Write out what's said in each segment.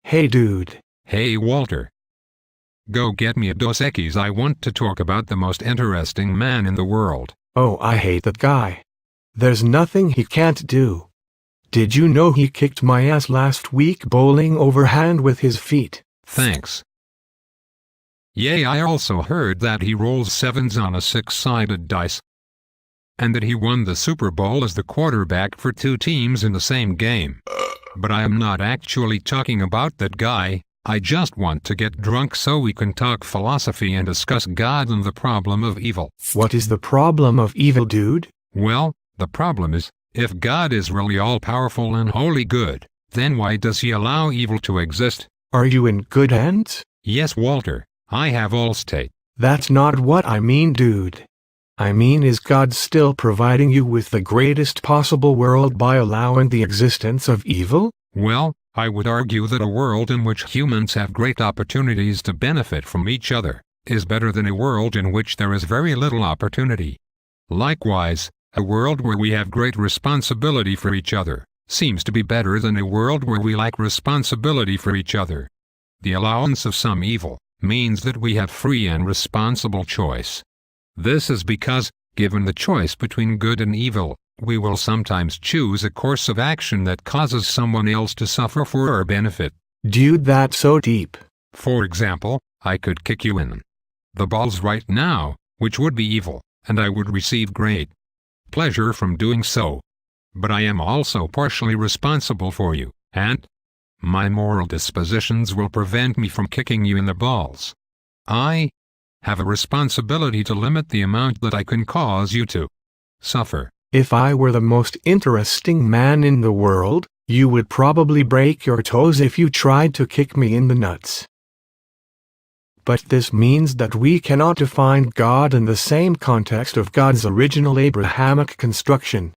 Hey dude. Hey Walter. Go get me a Dos Equis. I want to talk about the most interesting man in the world. Oh, I hate that guy. There's nothing he can't do. Did you know he kicked my ass last week bowling overhand with his feet? Thanks. Yay, I also heard that he rolls sevens on a six-sided dice. And that he won the Super Bowl as the quarterback for two teams in the same game. But I am not actually talking about that guy. I just want to get drunk so we can talk philosophy and discuss God and the problem of evil. What is the problem of evil, dude? Well, the problem is, if God is really all-powerful and wholly good, then why does he allow evil to exist? Are you in good hands? Yes, Walter, I have Allstate. That's not what I mean, dude. I mean, is God still providing you with the greatest possible world by allowing the existence of evil? Well, I would argue that a world in which humans have great opportunities to benefit from each other is better than a world in which there is very little opportunity. Likewise, a world where we have great responsibility for each other seems to be better than a world where we lack responsibility for each other. The allowance of some evil means that we have free and responsible choice. This is because, given the choice between good and evil, we will sometimes choose a course of action that causes someone else to suffer for our benefit. Dude, that's so deep. For example, I could kick you in the balls right now, which would be evil, and I would receive great pleasure from doing so. But I am also partially responsible for you, and my moral dispositions will prevent me from kicking you in the balls. I have a responsibility to limit the amount that I can cause you to suffer. If I were the most interesting man in the world, you would probably break your toes if you tried to kick me in the nuts. But this means that we cannot define God in the same context of God's original Abrahamic construction.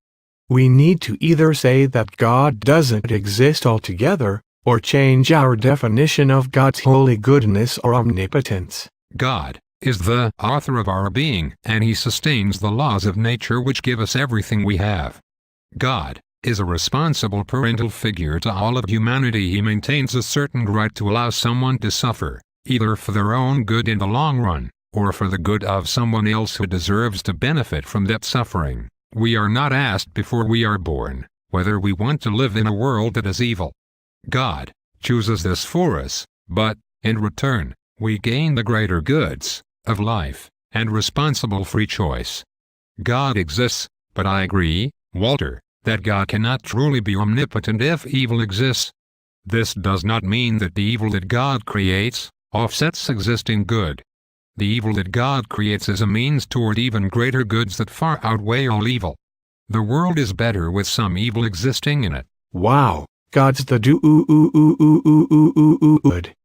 We need to either say that God doesn't exist altogether, or change our definition of God's holy goodness or omnipotence. God is the author of our being, and he sustains the laws of nature which give us everything we have. God is a responsible parental figure to all of humanity. He maintains a certain right to allow someone to suffer, either for their own good in the long run, or for the good of someone else who deserves to benefit from that suffering. We are not asked before we are born whether we want to live in a world that is evil. God chooses this for us, but, in return, we gain the greater goods of life and responsible free choice. God exists, but I agree, Walter, that God cannot truly be omnipotent if evil exists. This does not mean that the evil that God creates offsets existing good. The evil that God creates is a means toward even greater goods that far outweigh all evil. The world is better with some evil existing in it. Wow, God's the good.